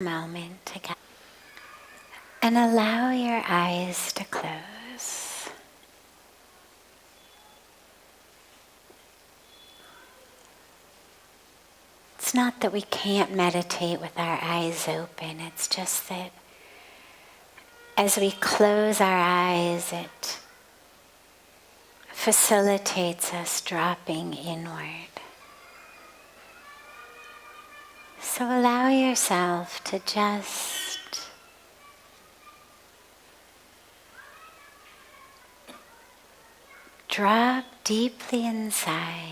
Moment again. And allow your eyes to close. It's not that we can't meditate with our eyes open, it's just that as we close our eyes, it facilitates us dropping inward. So allow yourself to just drop deeply inside.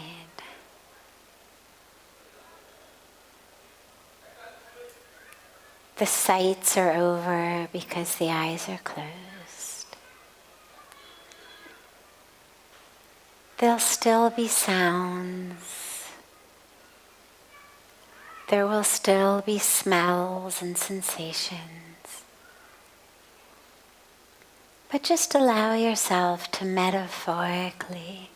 The sights are over because the eyes are closed. There'll still be sounds. There will still be smells and sensations. But just allow yourself to metaphorically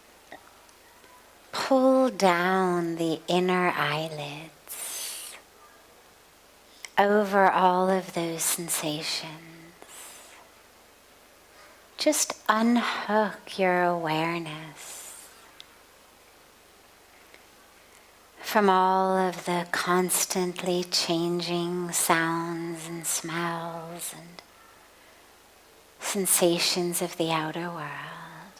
pull down the inner eyelids over all of those sensations. Just unhook your awareness from all of the constantly changing sounds and smells and sensations of the outer world.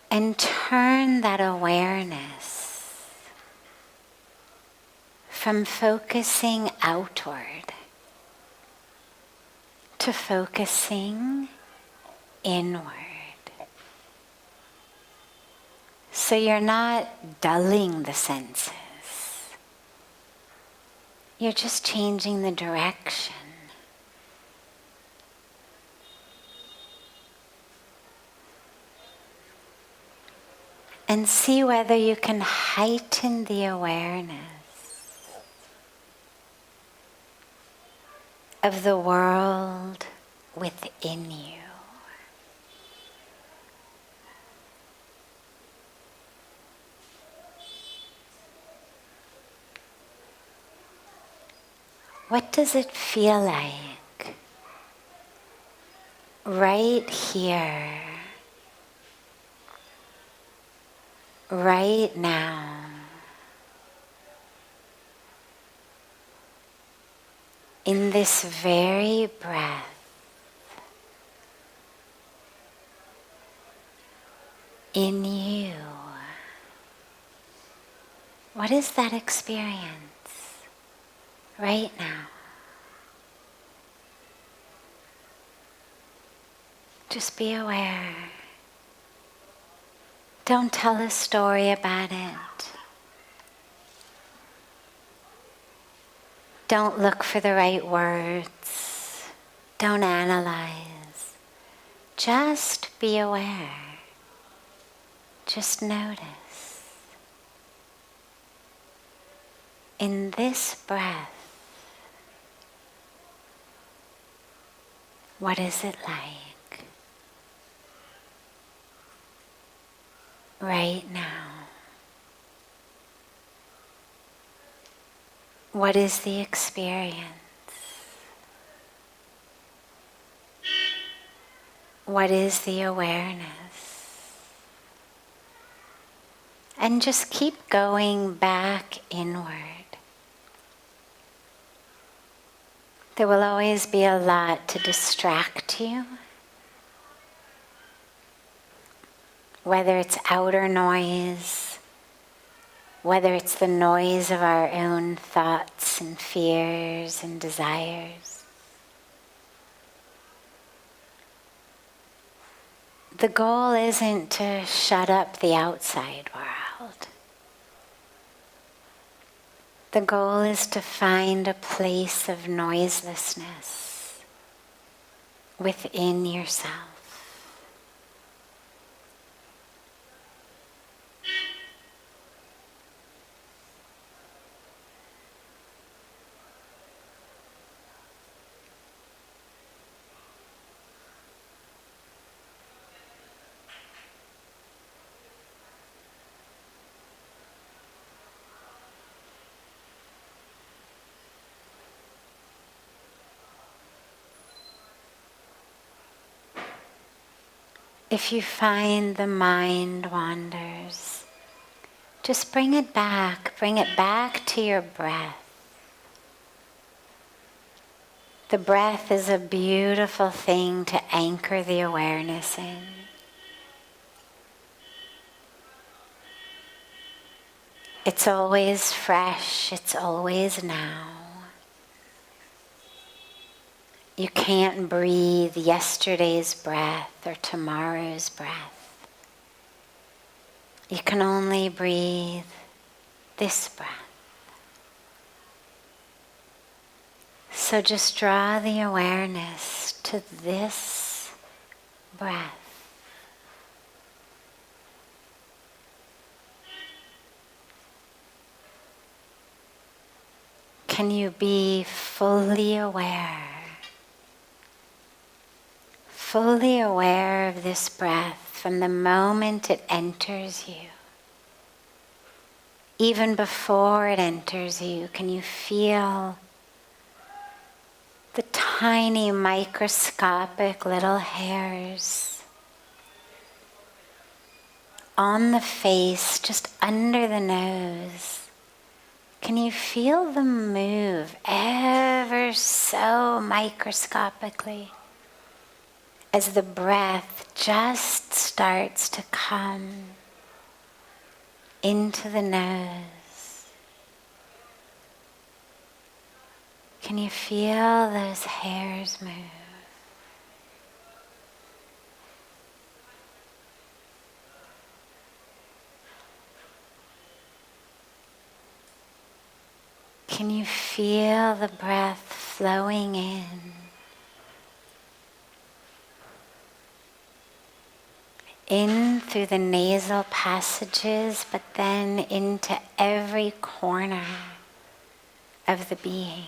And turn that awareness from focusing outward to focusing inward. So you're not dulling the senses. You're just changing the direction. And see whether you can heighten the awareness of the world within you. What does it feel like right here, right now, in this very breath, in you? What is that experience right now? Just be aware. Don't tell a story about it. Don't look for the right words. Don't analyze. Just be aware. Just notice. In this breath, what is it like right now? What is the experience? What is the awareness? And just keep going back inward. There will always be a lot to distract you, whether it's outer noise, whether it's the noise of our own thoughts and fears and desires. The goal isn't to shut up the outside world. The goal is to find a place of noiselessness within yourself. If you find the mind wanders, just bring it back to your breath. The breath is a beautiful thing to anchor the awareness in. It's always fresh, it's always now. You can't breathe yesterday's breath or tomorrow's breath. You can only breathe this breath. So just draw the awareness to this breath. Can you be fully aware of this breath from the moment it enters you? Even before it enters you, can you feel the tiny microscopic little hairs on the face, just under the nose? Can you feel them move ever so microscopically as the breath just starts to come into the nose? Can you feel those hairs move? Can you feel the breath flowing in through the nasal passages, but then into every corner of the being?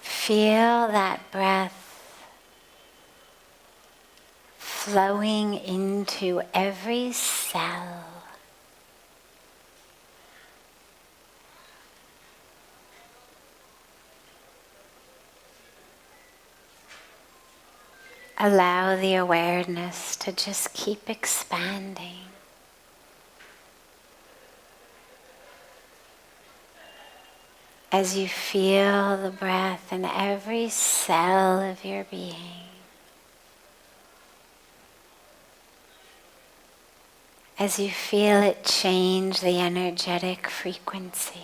Feel that breath flowing into every cell. Allow the awareness to just keep expanding. As you feel the breath in every cell of your being. As you feel it change the energetic frequency.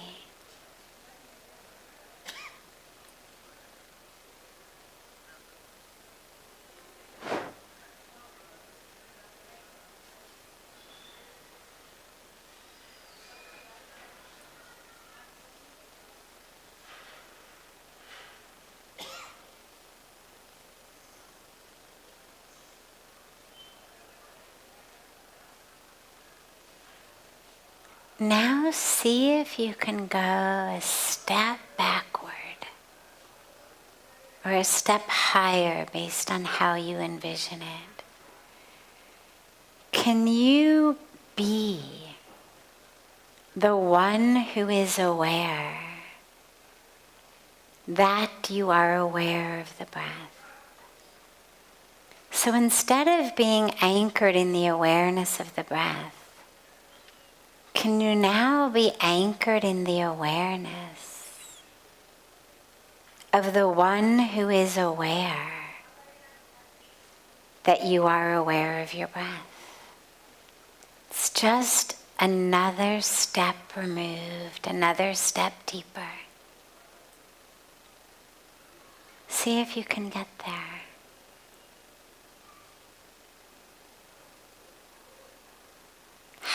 Now see if you can go a step backward or a step higher based on how you envision it. Can you be the one who is aware that you are aware of the breath? So instead of being anchored in the awareness of the breath, can you now be anchored in the awareness of the one who is aware that you are aware of your breath? It's just another step removed, another step deeper. See if you can get there.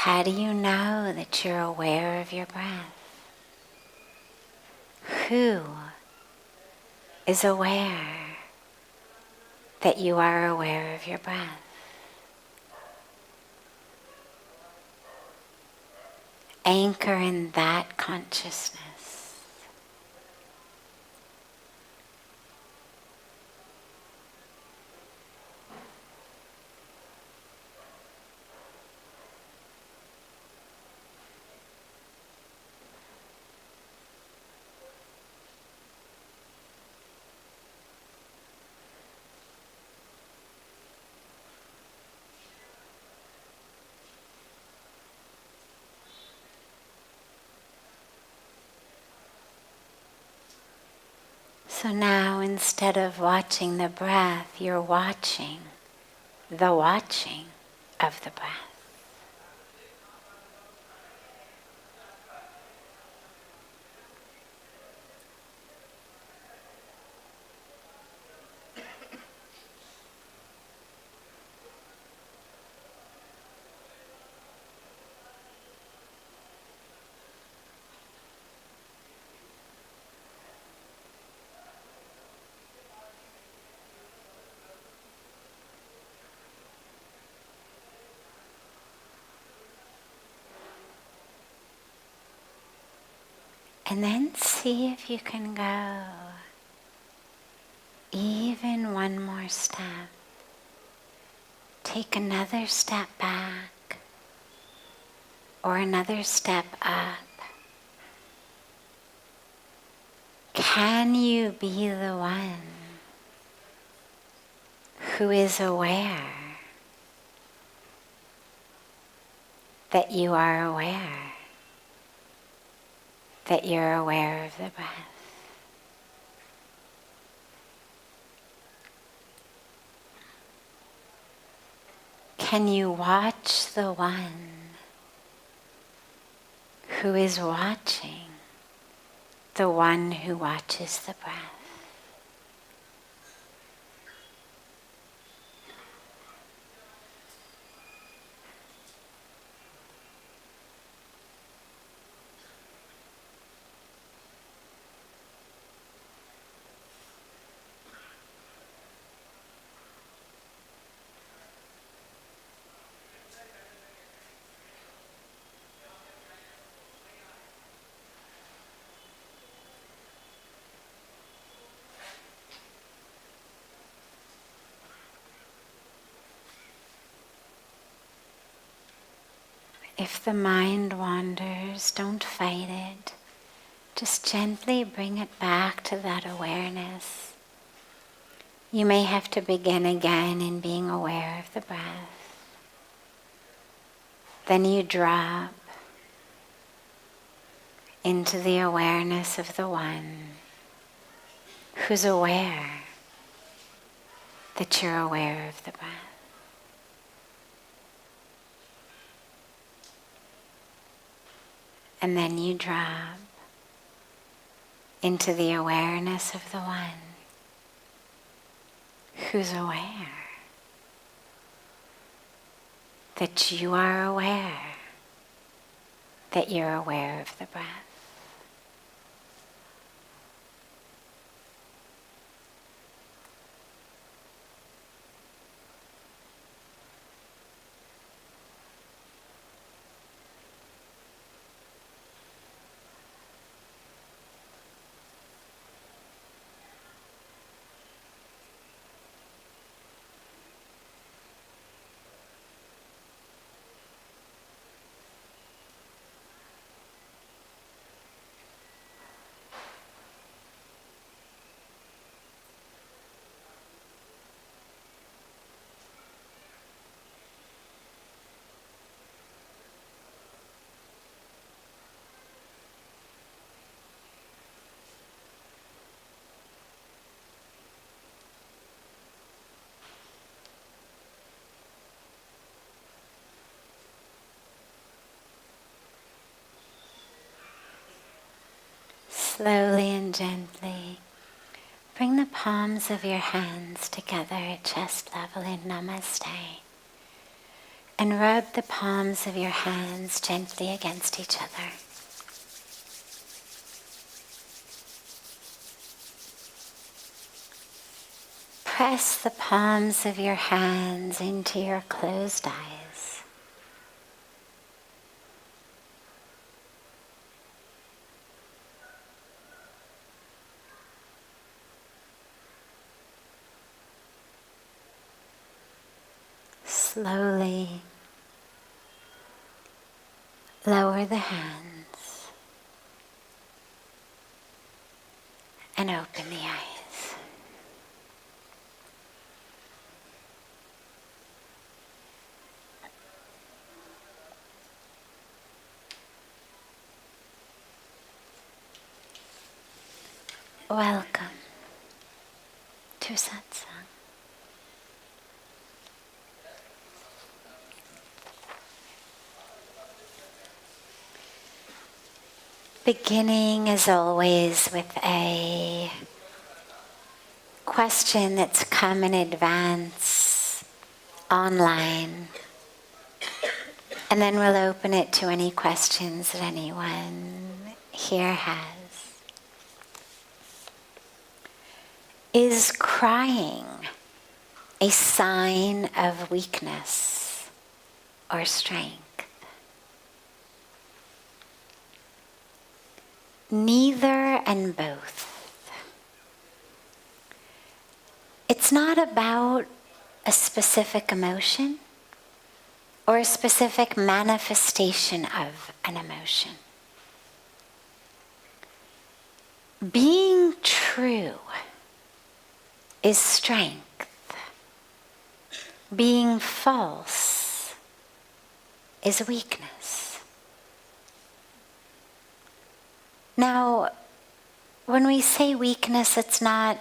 How do you know that you're aware of your breath? Who is aware that you are aware of your breath? Anchor in that consciousness. So now instead of watching the breath, you're watching the watching of the breath. And then see if you can go even one more step. Take another step back or another step up. Can you be the one who is aware that you are aware, that you're aware of the breath? Can you watch the one who is watching the one who watches the breath? If the mind wanders, don't fight it. Just gently bring it back to that awareness. You may have to begin again in being aware of the breath. Then you drop into the awareness of the one who's aware that you're aware of the breath. And then you drop into the awareness of the one who's aware that you are aware that you're aware of the breath. Slowly and gently bring the palms of your hands together at chest level in Namaste. And rub the palms of your hands gently against each other. Press the palms of your hands into your closed eyes. Slowly lower the hands and open the eyes. Welcome. to Satsang. Beginning as always with a question that's come in advance online, and then we'll open it to any questions that anyone here has. Is crying a sign of weakness or strength? Neither and both. It's not about a specific emotion or a specific manifestation of an emotion. Being true is strength. Being false is weakness. Now, when we say weakness, it's not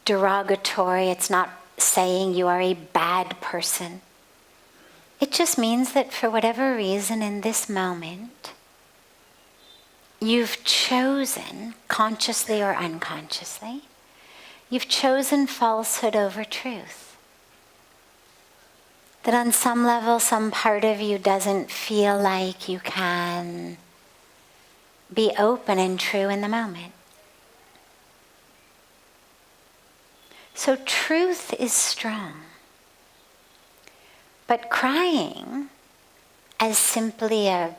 derogatory. It's not saying you are a bad person. It just means that for whatever reason in this moment, you've chosen, consciously or unconsciously, you've chosen falsehood over truth. That on some level, some part of you doesn't feel like you can be open and true in the moment. So truth is strong. But crying as simply a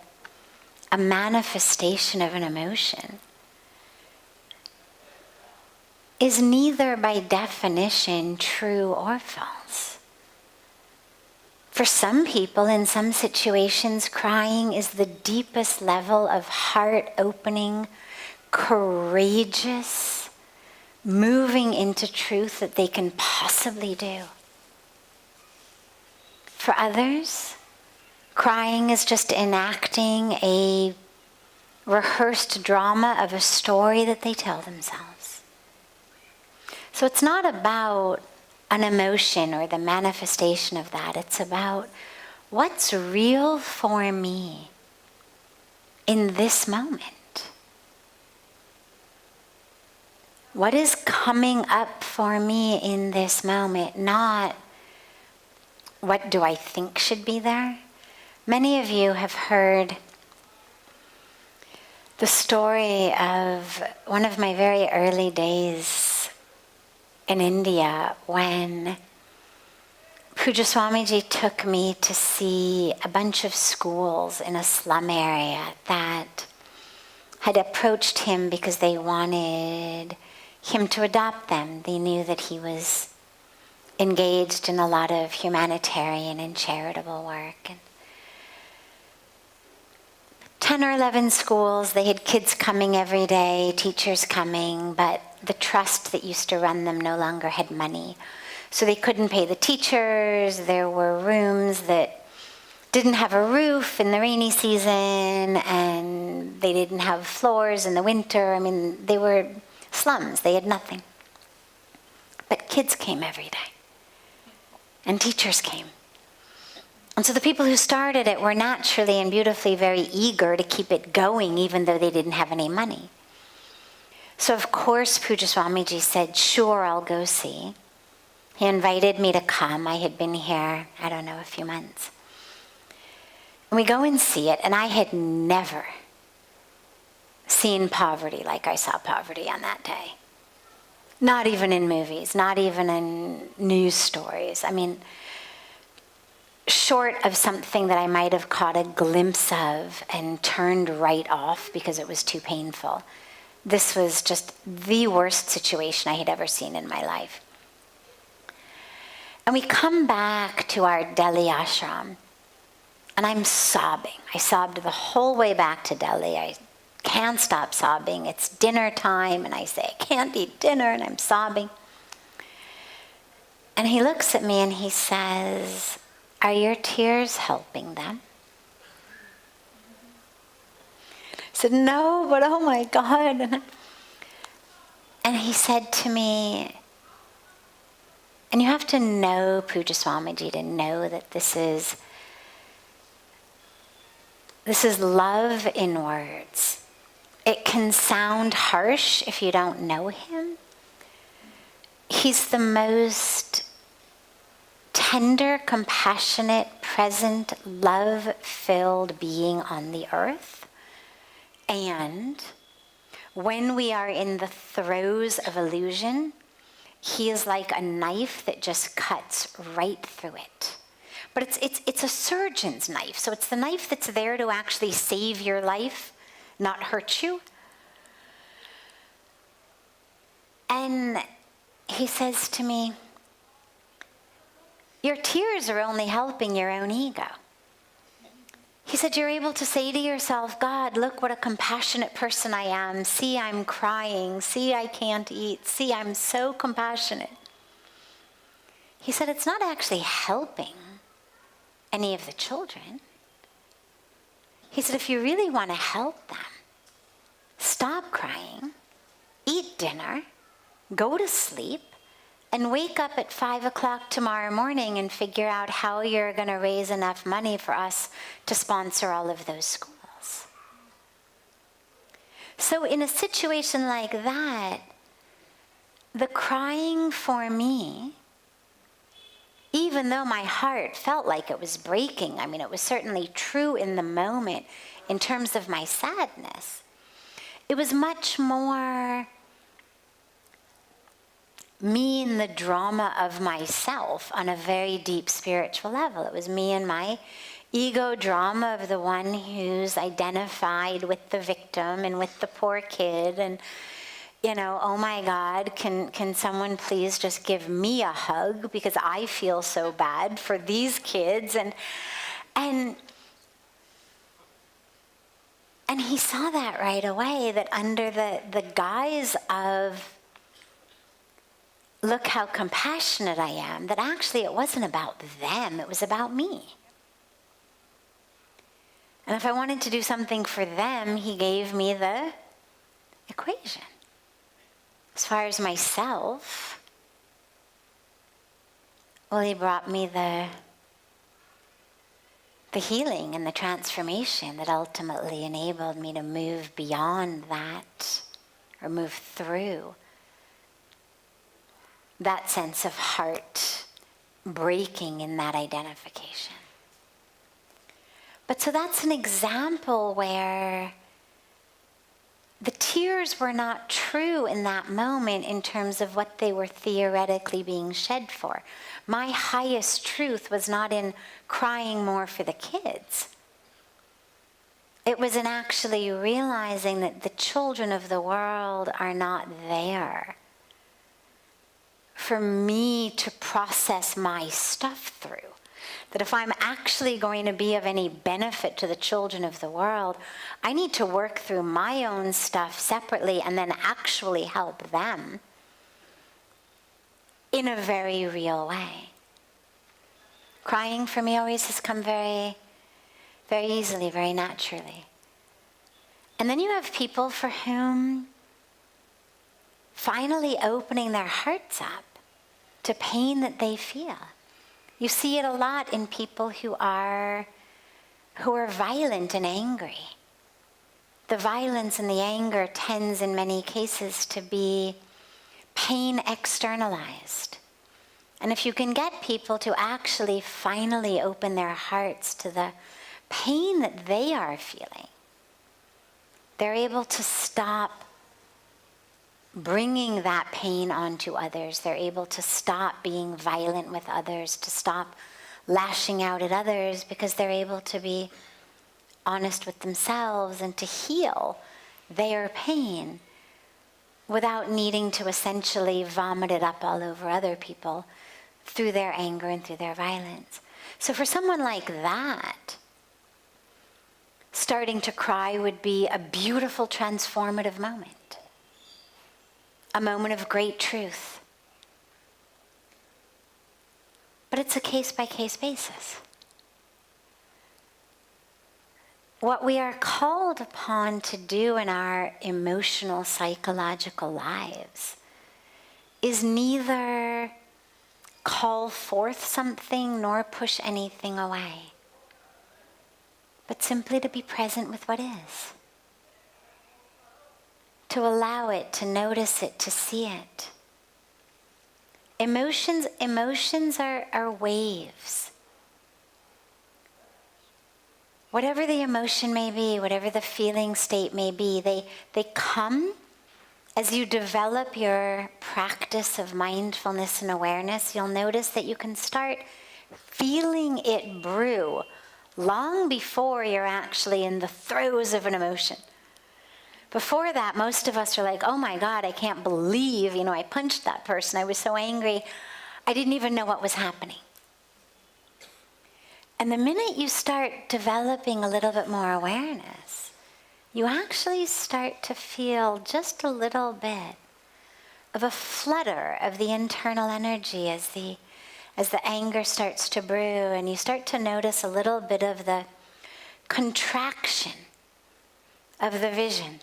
manifestation of an emotion is neither by definition true or false. For some people, in some situations, crying is the deepest level of heart-opening, courageous, moving into truth that they can possibly do. For others, crying is just enacting a rehearsed drama of a story that they tell themselves. So it's not about an emotion or the manifestation of that. It's about what's real for me in this moment. What is coming up for me in this moment? Not what do I think should be there? Many of you have heard the story of one of my very early days in India when Pujya Sadhviji took me to see a bunch of schools in a slum area that had approached him because they wanted him to adopt them. They knew that he was engaged in a lot of humanitarian and charitable work. And 10 or 11 schools, they had kids coming every day, teachers coming, but the trust that used to run them no longer had money. So they couldn't pay the teachers. There were rooms that didn't have a roof in the rainy season, and they didn't have floors in the winter. I mean, they were slums. They had nothing. But kids came every day, and teachers came. And so the people who started it were naturally and beautifully very eager to keep it going, even though they didn't have any money. So of course Pujya Sadhviji said, sure, I'll go see. He invited me to come. I had been here, I don't know, a few months. And we go and see it, and I had never seen poverty like I saw poverty on that day. Not even in movies, not even in news stories. I mean, short of something that I might have caught a glimpse of and turned right off because it was too painful. This was just the worst situation I had ever seen in my life. And we come back to our Delhi ashram, and I'm sobbing. I sobbed the whole way back to Delhi. I can't stop sobbing. It's dinner time, and I say, I can't eat dinner, and I'm sobbing. And he looks at me and he says, are your tears helping them? I said, no, but oh my God. And he said to me, And you have to know Pujya Swamiji to know that this is love in words. It can sound harsh if you don't know him. He's the most tender, compassionate, present, love-filled being on the earth. And when we are in the throes of illusion, he is like a knife that just cuts right through it. But it's a surgeon's knife. So it's the knife that's there to actually save your life, not hurt you. And he says to me, your tears are only helping your own ego. He said, you're able to say to yourself, God, look what a compassionate person I am. See, I'm crying. See, I can't eat. See, I'm so compassionate. He said, it's not actually helping any of the children. He said, if you really want to help them, stop crying, eat dinner, go to sleep, and wake up at 5 o'clock tomorrow morning and figure out how you're going to raise enough money for us to sponsor all of those schools. So in a situation like that, the crying for me, even though my heart felt like it was breaking, I mean, it was certainly true in the moment in terms of my sadness, it was much more me in the drama of myself on a very deep spiritual level. It was me and my ego drama of the one who's identified with the victim and with the poor kid and, you know, oh my God, can someone please just give me a hug because I feel so bad for these kids. And he saw that right away, that under the guise of look how compassionate I am, that actually it wasn't about them, it was about me. And if I wanted to do something for them, he gave me the equation. As far as myself, well, he brought me the healing and the transformation that ultimately enabled me to move beyond that, or move through that sense of heart breaking in that identification. But so that's an example where the tears were not true in that moment in terms of what they were theoretically being shed for. My highest truth was not in crying more for the kids. It was in actually realizing that the children of the world are not there for me to process my stuff through. That if I'm actually going to be of any benefit to the children of the world, I need to work through my own stuff separately and then actually help them in a very real way. Crying for me always has come very, very easily, very naturally. And then you have people for whom finally opening their hearts up to pain that they feel. You see it a lot in people who are violent and angry. The violence and the anger tends in many cases to be pain externalized. And if you can get people to actually finally open their hearts to the pain that they are feeling, they're able to stop bringing that pain onto others. They're able to stop being violent with others, to stop lashing out at others, because they're able to be honest with themselves and to heal their pain without needing to essentially vomit it up all over other people through their anger and through their violence. So for someone like that, starting to cry would be a beautiful transformative moment. A moment of great truth. But it's a case-by-case basis. What we are called upon to do in our emotional, psychological lives is neither call forth something nor push anything away, but simply to be present with what is. To allow it, to notice it, to see it. Emotions are waves. Whatever the emotion may be, whatever the feeling state may be, they come as you develop your practice of mindfulness and awareness. You'll notice that you can start feeling it brew long before you're actually in the throes of an emotion. Before that, most of us are like, oh my God, I can't believe, I punched that person. I was so angry. I didn't even know what was happening. And the minute you start developing a little bit more awareness, you actually start to feel just a little bit of a flutter of the internal energy as the anger starts to brew, and you start to notice a little bit of the contraction of the vision,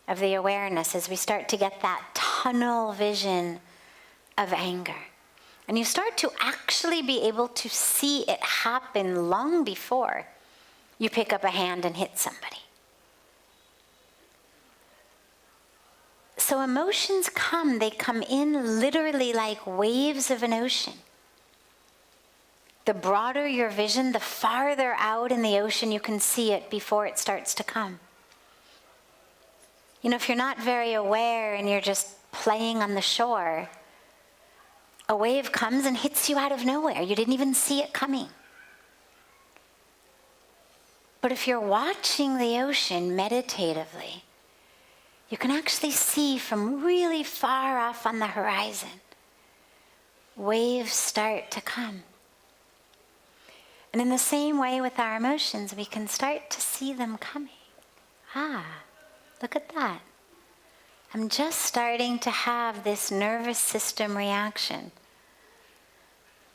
of the awareness, as we start to get that tunnel vision of anger. And you start to actually be able to see it happen long before you pick up a hand and hit somebody. So emotions come, they come in literally like waves of an ocean. The broader your vision, the farther out in the ocean you can see it before it starts to come. If you're not very aware and you're just playing on the shore, a wave comes and hits you out of nowhere. You didn't even see it coming. But if you're watching the ocean meditatively, you can actually see from really far off on the horizon, waves start to come. And in the same way with our emotions, we can start to see them coming. Look at that. I'm just starting to have this nervous system reaction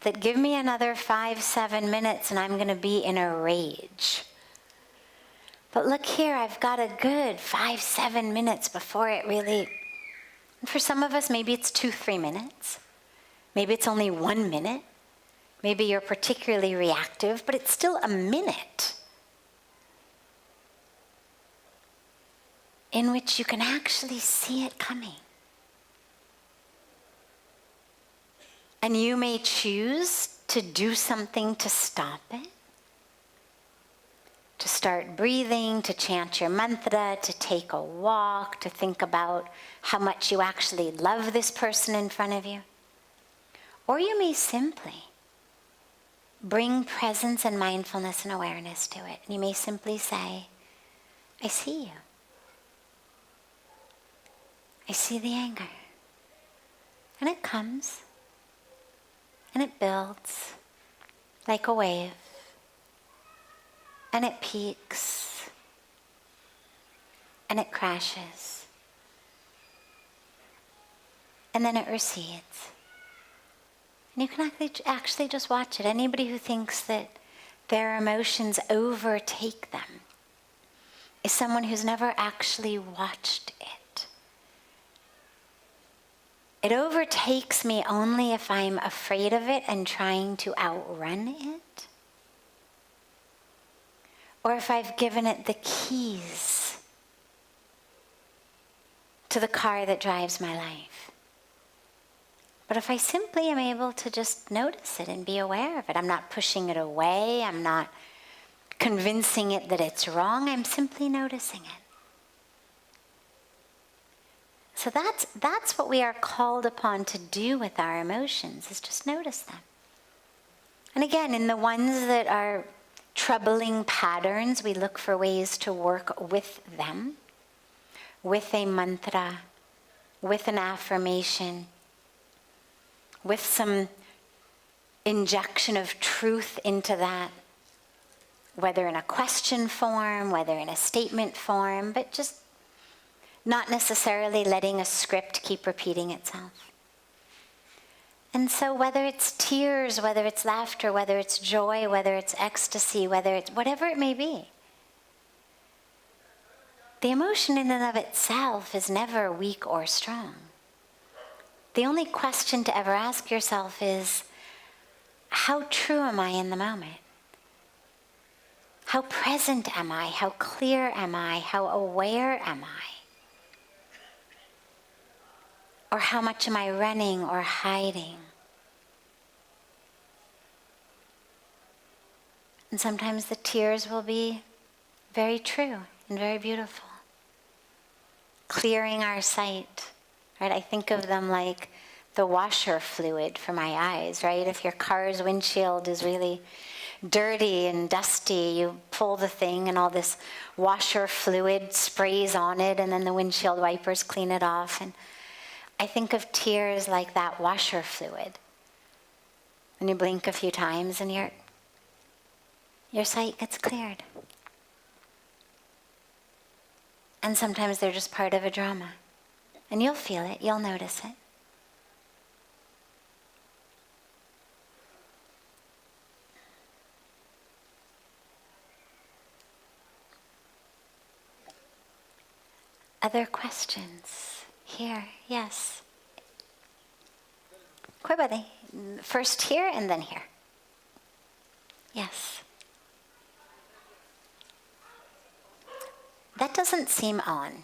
that give me another 5-7 minutes and I'm going to be in a rage. But look here, I've got a good 5-7 minutes before it really... And for some of us, maybe it's 2-3 minutes. Maybe it's only 1 minute. Maybe you're particularly reactive, but it's still a minute in which you can actually see it coming. And you may choose to do something to stop it, to start breathing, to chant your mantra, to take a walk, to think about how much you actually love this person in front of you. Or you may simply bring presence and mindfulness and awareness to it. And you may simply say, I see you. I see the anger. And it comes. And it builds like a wave. And it peaks. And it crashes. And then it recedes. And you can actually just watch it. Anybody who thinks that their emotions overtake them is someone who's never actually watched it. It overtakes me only if I'm afraid of it and trying to outrun it. Or if I've given it the keys to the car that drives my life. But if I simply am able to just notice it and be aware of it, I'm not pushing it away, I'm not convincing it that it's wrong, I'm simply noticing it. So that's what we are called upon to do with our emotions, is just notice them. And again, in the ones that are troubling patterns, we look for ways to work with them, with a mantra, with an affirmation, with some injection of truth into that, whether in a question form, whether in a statement form, but just not necessarily letting a script keep repeating itself. And so whether it's tears, whether it's laughter, whether it's joy, whether it's ecstasy, whether it's whatever it may be, the emotion in and of itself is never weak or strong. The only question to ever ask yourself is, how true am I in the moment? How present am I? How clear am I? How aware am I? Or how much am I running or hiding? And sometimes the tears will be very true and very beautiful. Clearing our sight, right? I think of them like the washer fluid for my eyes, right? If your car's windshield is really dirty and dusty, you pull the thing and all this washer fluid sprays on it, and then the windshield wipers clean it off. And I think of tears like that washer fluid. And you blink a few times and your sight gets cleared. And sometimes they're just part of a drama. And you'll feel it, you'll notice it. Other questions? Here, yes. Quickly. First here and then here. Yes. That doesn't seem on.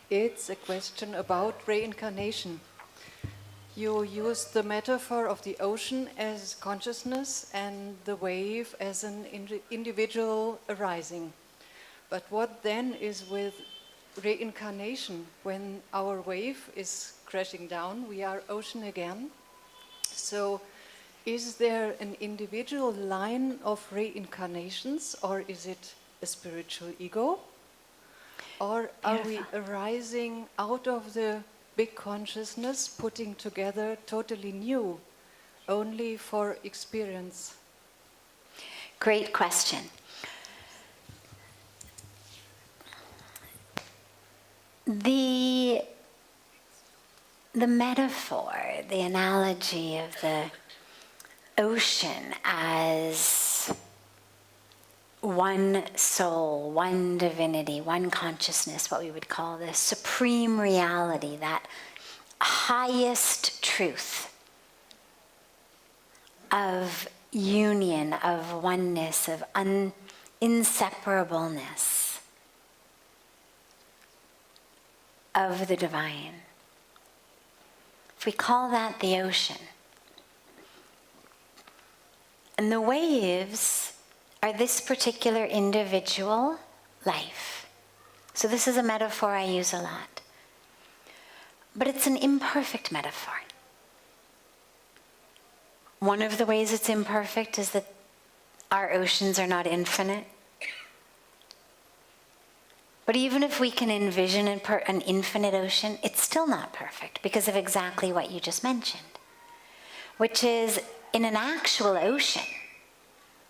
It's a question about reincarnation. You use the metaphor of the ocean as consciousness and the wave as an individual arising. But what then is with reincarnation? When our wave is crashing down, we are ocean again. So is there an individual line of reincarnations, or is it a spiritual ego? Or are we arising out of the big consciousness, putting together totally new, only for experience? Great question. The metaphor, the analogy of the ocean as one soul, one divinity, one consciousness, what we would call the supreme reality, that highest truth of union, of oneness, of inseparableness of the divine. If we call that the ocean, and the waves are this particular individual life. So this is a metaphor I use a lot. But it's an imperfect metaphor. One of the ways it's imperfect is that our oceans are not infinite. But even if we can envision an infinite ocean, it's still not perfect because of exactly what you just mentioned, which is in an actual ocean,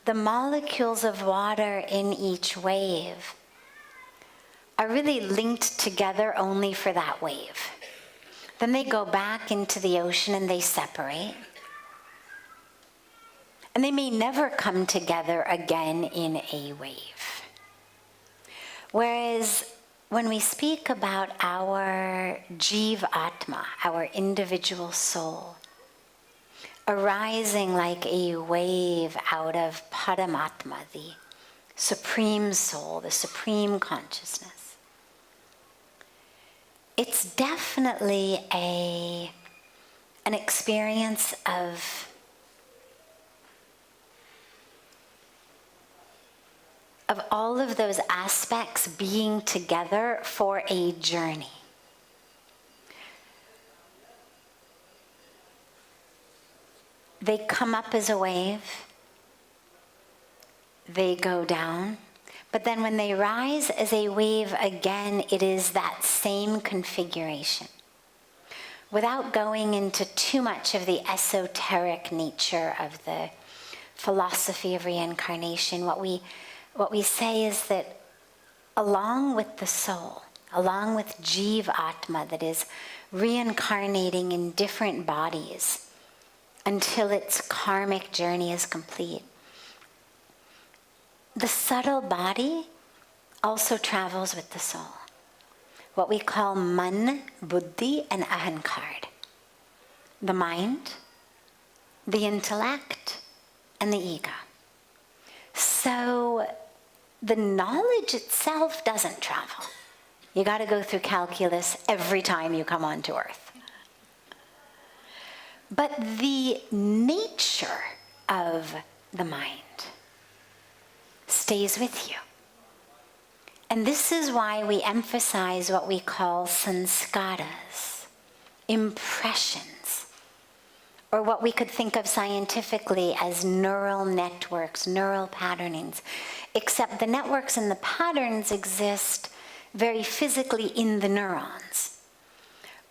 the molecules of water in each wave are really linked together only for that wave. Then they go back into the ocean and they separate. And they may never come together again in a wave. Whereas when we speak about our Jiv Atma, our individual soul, arising like a wave out of Paramatma, the supreme soul, the supreme consciousness, it's definitely an experience of all of those aspects being together for a journey. They come up as a wave, they go down, but then when they rise as a wave again, it is that same configuration. Without going into too much of the esoteric nature of the philosophy of reincarnation, what we say is that along with the soul, along with Jiv Atma that is reincarnating in different bodies until its karmic journey is complete. The subtle body also travels with the soul. What we call man, buddhi, and ahankar. The mind, the intellect, and the ego. So the knowledge itself doesn't travel. You got to go through calculus every time you come onto Earth. But the nature of the mind stays with you. And this is why we emphasize what we call sanskaras, impressions, or what we could think of scientifically as neural networks, neural patternings, except the networks and the patterns exist very physically in the neurons,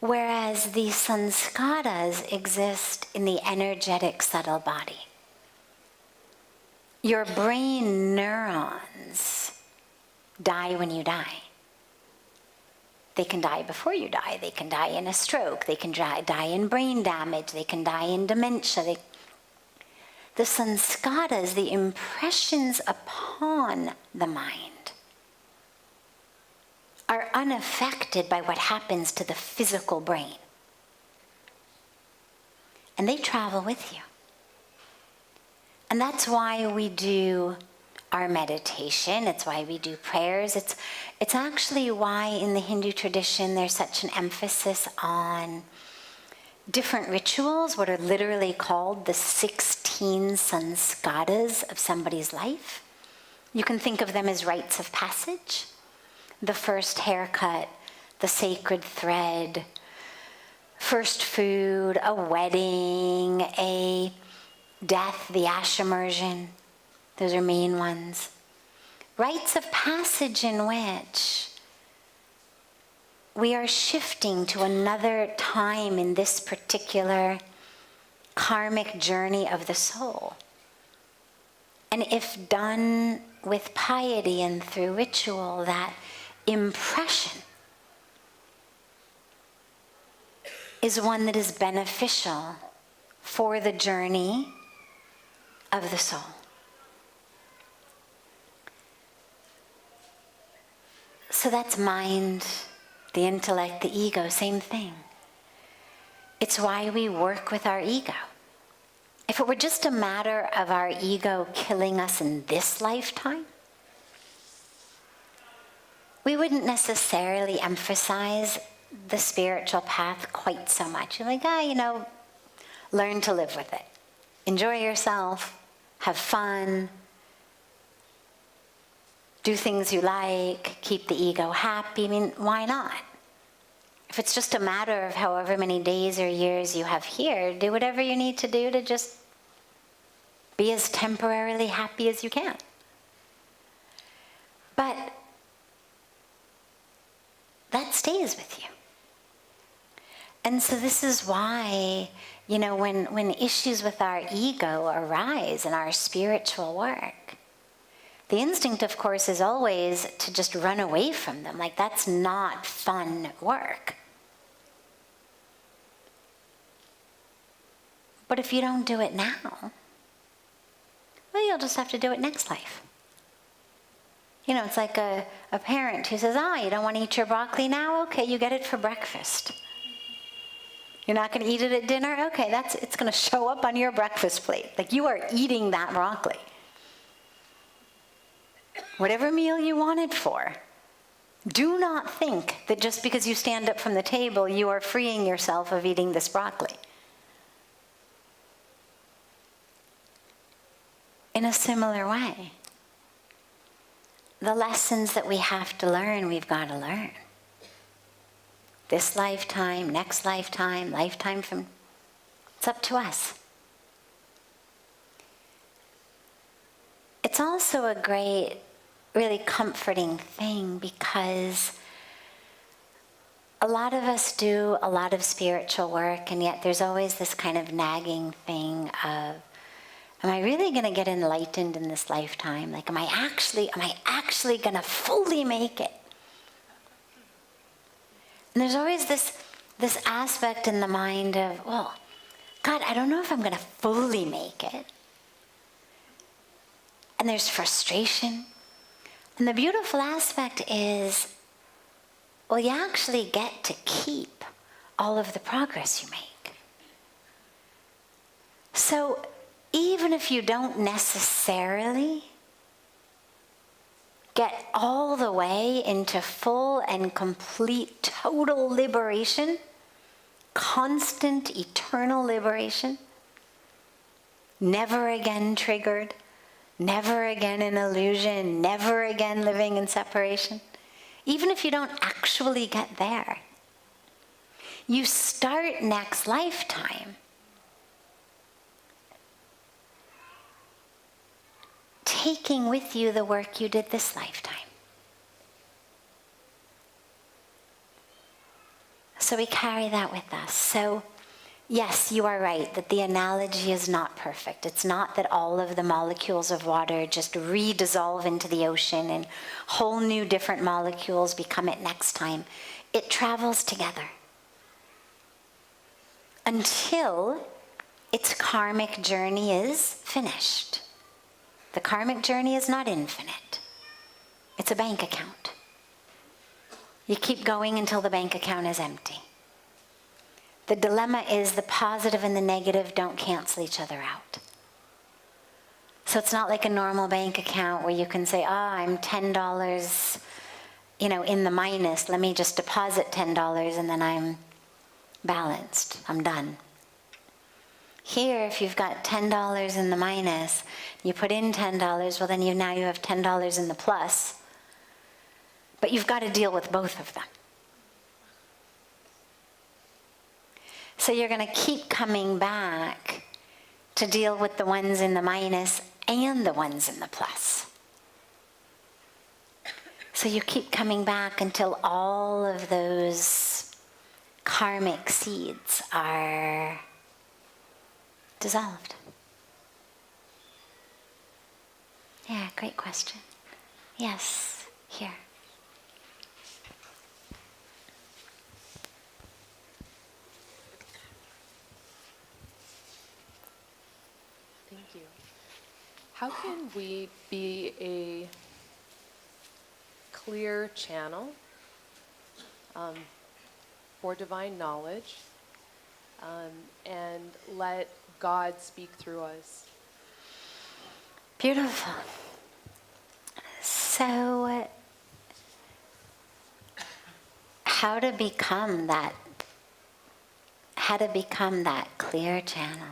whereas the sanskaras exist in the energetic subtle body. Your brain neurons die when you die. They can die before you die. They can die in a stroke. They can die in brain damage. They can die in dementia. The sanskaras, the impressions upon the mind, are unaffected by what happens to the physical brain. And they travel with you. And that's why we do our meditation. It's why we do prayers. It's actually why in the Hindu tradition there's such an emphasis on different rituals, what are literally called the 16 sanskaras of somebody's life. You can think of them as rites of passage. The first haircut, the sacred thread, first food, a wedding, a death, the ash immersion. Those are main ones. Rites of passage in which we are shifting to another time in this particular karmic journey of the soul. And if done with piety and through ritual, that impression is one that is beneficial for the journey of the soul. So that's mind, the intellect, the ego, same thing. It's why we work with our ego. If it were just a matter of our ego killing us in this lifetime, we wouldn't necessarily emphasize the spiritual path quite so much. You're like, learn to live with it. Enjoy yourself, have fun, do things you like, keep the ego happy. I mean, why not? If it's just a matter of however many days or years you have here, do whatever you need to do to just be as temporarily happy as you can. But that stays with you. And so this is why, when issues with our ego arise in our spiritual work, the instinct, of course, is always to just run away from them. Like, that's not fun work. But if you don't do it now, well, you'll just have to do it next life. It's like a parent who says, you don't want to eat your broccoli now? Okay, you get it for breakfast. You're not going to eat it at dinner? Okay, it's going to show up on your breakfast plate. Like, you are eating that broccoli. Whatever meal you want it for. Do not think that just because you stand up from the table, you are freeing yourself of eating this broccoli. In a similar way, the lessons that we have to learn, we've got to learn. This lifetime, next lifetime, lifetime from... It's up to us. It's also a great, really comforting thing because a lot of us do a lot of spiritual work, and yet there's always this kind of nagging thing of, am I really going to get enlightened in this lifetime? Like, am I actually going to fully make it? And there's always this this aspect in the mind of, well, God, I don't know if I'm going to fully make it. And there's frustration. And the beautiful aspect is, well, you actually get to keep all of the progress you make. So even if you don't necessarily get all the way into full and complete total liberation, constant eternal liberation, never again triggered, never again an illusion, never again living in separation, even if you don't actually get there, you start next lifetime taking with you the work you did this lifetime. So we carry that with us. So yes, you are right that the analogy is not perfect. It's not that all of the molecules of water just redissolve into the ocean and whole new different molecules become it next time. It travels together until its karmic journey is finished. The karmic journey is not infinite. It's a bank account. You keep going until the bank account is empty. The dilemma is the positive and the negative don't cancel each other out. So it's not like a normal bank account where you can say, I'm $10, in the minus. Let me just deposit $10 and then I'm balanced. I'm done. Here, if you've got $10 in the minus, you put in $10, well then you have $10 in the plus. But you've got to deal with both of them. So you're going to keep coming back to deal with the ones in the minus and the ones in the plus. So you keep coming back until all of those karmic seeds are dissolved. Yeah, great question. Yes, here. Thank you. How can we be a clear channel for divine knowledge and let God speak through us? Beautiful. So, how to become that clear channel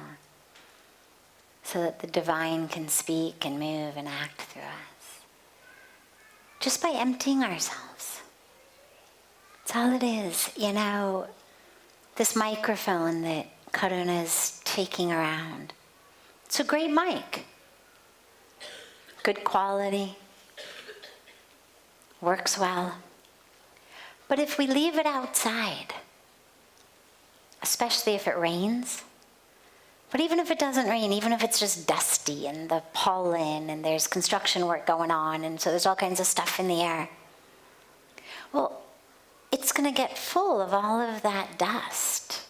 so that the divine can speak and move and act through us? Just by emptying ourselves. That's all it is. This microphone that Karuna's taking around, it's a great mic. Good quality. Works well. But if we leave it outside, especially if it rains, but even if it doesn't rain, even if it's just dusty and the pollen and there's construction work going on and so there's all kinds of stuff in the air, well, it's going to get full of all of that dust.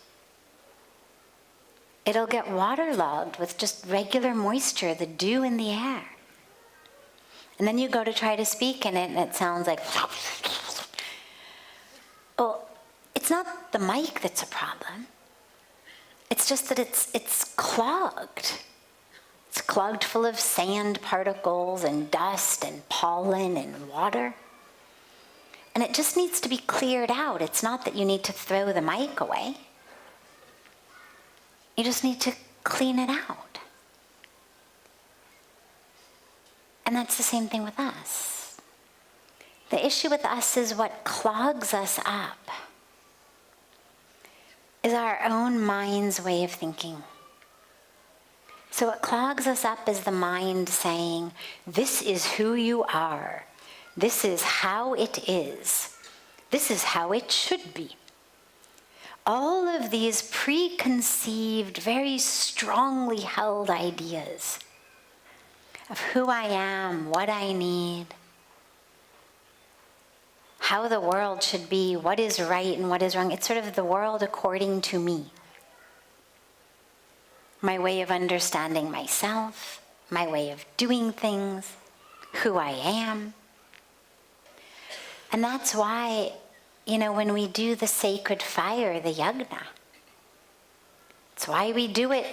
It'll get waterlogged with just regular moisture, the dew in the air. And then you go to try to speak in it and it sounds like... Well, it's not the mic that's a problem. It's just that it's clogged. It's clogged full of sand particles and dust and pollen and water. And it just needs to be cleared out. It's not that you need to throw the mic away. You just need to clean it out. And that's the same thing with us. The issue with us is what clogs us up is our own mind's way of thinking. So what clogs us up is the mind saying, this is who you are. This is how it is. This is how it should be. All of these preconceived, very strongly held ideas of who I am, what I need, how the world should be, what is right and what is wrong. It's sort of the world according to me. My way of understanding myself, my way of doing things, who I am. And that's why, when we do the sacred fire, the yajna, it's why we do it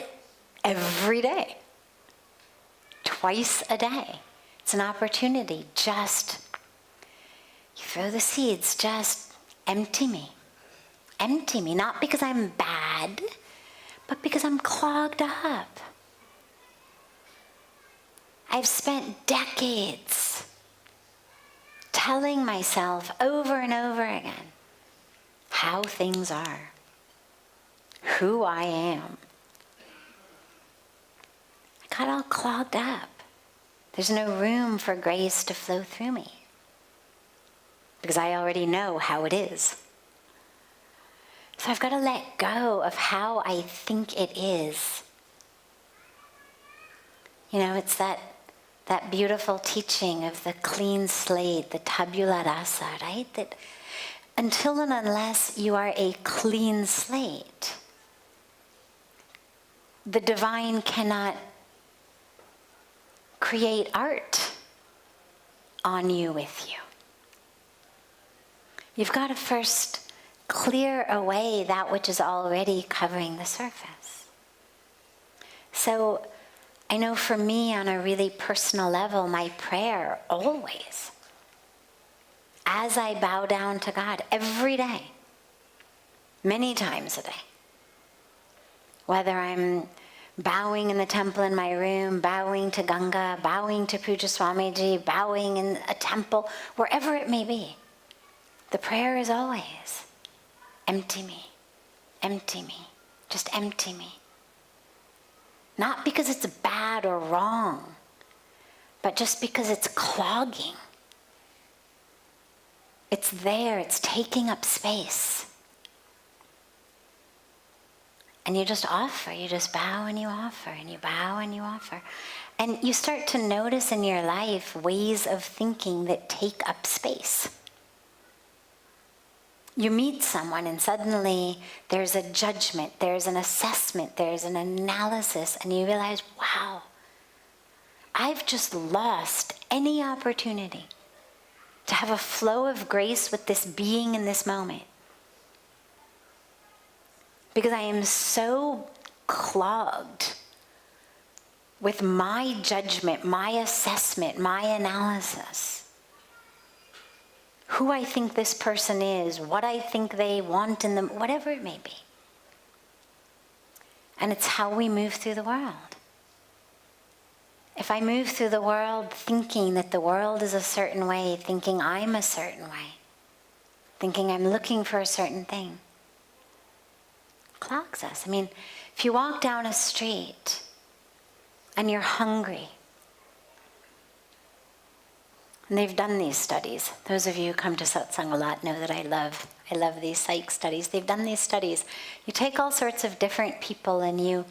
every day, twice a day. It's an opportunity. Just, you throw the seeds, just empty me. Empty me, not because I'm bad, but because I'm clogged up. I've spent decades telling myself over and over again how things are, who I am. I got all clogged up. There's no room for grace to flow through me because I already know how it is. So I've got to let go of how I think it is. It's that beautiful teaching of the clean slate, the tabula rasa, right? That until and unless you are a clean slate, the divine cannot create art on you, with you. You've got to first clear away that which is already covering the surface. So I know for me, on a really personal level, my prayer always, as I bow down to God every day, many times a day, whether I'm bowing in the temple in my room, bowing to Ganga, bowing to Pujya Sadhviji, bowing in a temple, wherever it may be, the prayer is always, empty me, just empty me. Not because it's bad or wrong, but just because it's clogging. It's there, it's taking up space. And you just offer, you just bow and you offer, and you bow and you offer. And you start to notice in your life ways of thinking that take up space. You meet someone and suddenly there's a judgment, there's an assessment, there's an analysis, and you realize, wow, I've just lost any opportunity to have a flow of grace with this being in this moment. Because I am so clogged with my judgment, my assessment, my analysis. Who I think this person is, what I think they want in them, whatever it may be. And it's how we move through the world. If I move through the world thinking that the world is a certain way, thinking I'm a certain way, thinking I'm looking for a certain thing, clogs us. I mean, if you walk down a street and you're hungry, and they've done these studies. Those of you who come to Satsang a lot know that I love these psych studies. They've done these studies. You take all sorts of different people and you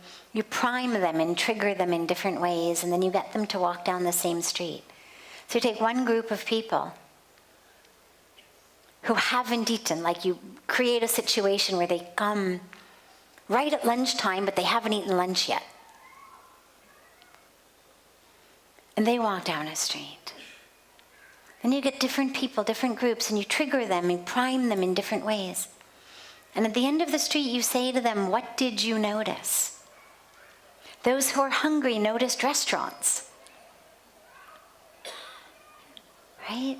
prime them and trigger them in different ways, and then you get them to walk down the same street. So you take one group of people who haven't eaten, like you create a situation where they come right at lunchtime, but they haven't eaten lunch yet. And they walk down a street. Then you get different people, different groups, and you trigger them and prime them in different ways. And at the end of the street, you say to them, what did you notice? Those who are hungry noticed restaurants. Right?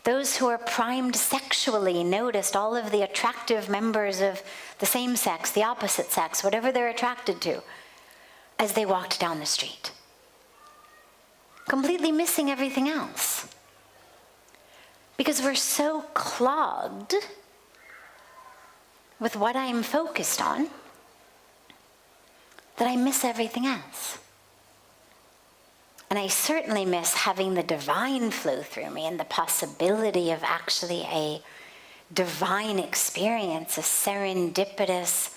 Those who are primed sexually noticed all of the attractive members of the same sex, the opposite sex, whatever they're attracted to, as they walked down the street. Completely missing everything else. Because we're so clogged with what I'm focused on that I miss everything else. And I certainly miss having the divine flow through me and the possibility of actually a divine experience, a serendipitous,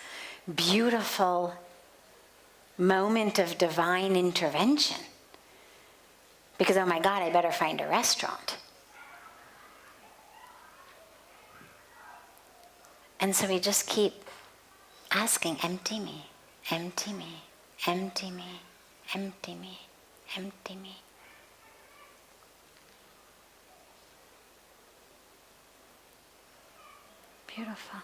beautiful moment of divine intervention. Because, oh my God, I better find a restaurant. And so we just keep asking, empty me, empty me, empty me, empty me, empty me. Beautiful.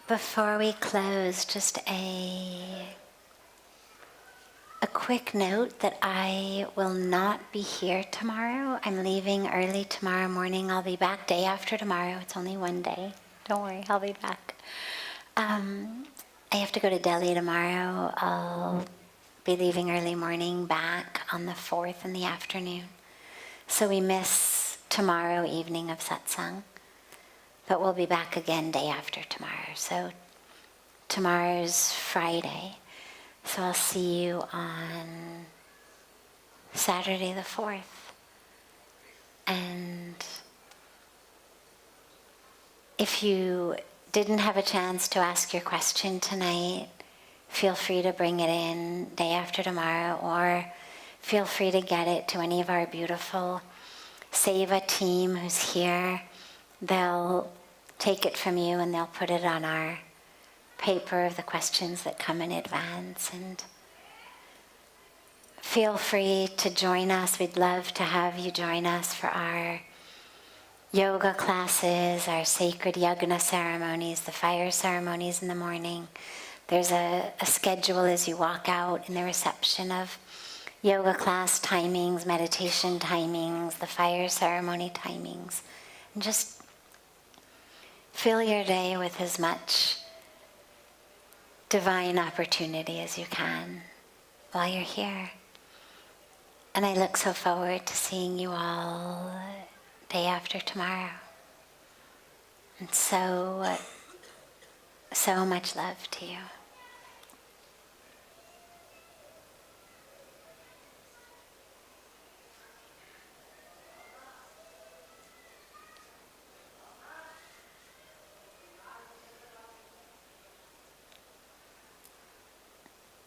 Before we close, just a quick note that I will not be here tomorrow. I'm leaving early tomorrow morning. I'll be back day after tomorrow. It's only one day. Don't worry, I'll be back. I have to go to Delhi tomorrow. I'll be leaving early morning, back on the 4th in the afternoon. So we miss tomorrow evening of satsang. But we'll be back again day after tomorrow. So tomorrow's Friday. So I'll see you on Saturday the 4th. And if you didn't have a chance to ask your question tonight, feel free to bring it in day after tomorrow, or feel free to get it to any of our beautiful Seva team who's here. They'll take it from you and they'll put it on our paper of the questions that come in advance. And feel free to join us. We'd love to have you join us for our yoga classes, our sacred yagna ceremonies, the fire ceremonies in the morning. There's a schedule as you walk out in the reception of yoga class timings, meditation timings, the fire ceremony timings. And just fill your day with as much divine opportunity as you can while you're here. And I look so forward to seeing you all day after tomorrow. And so much love to you.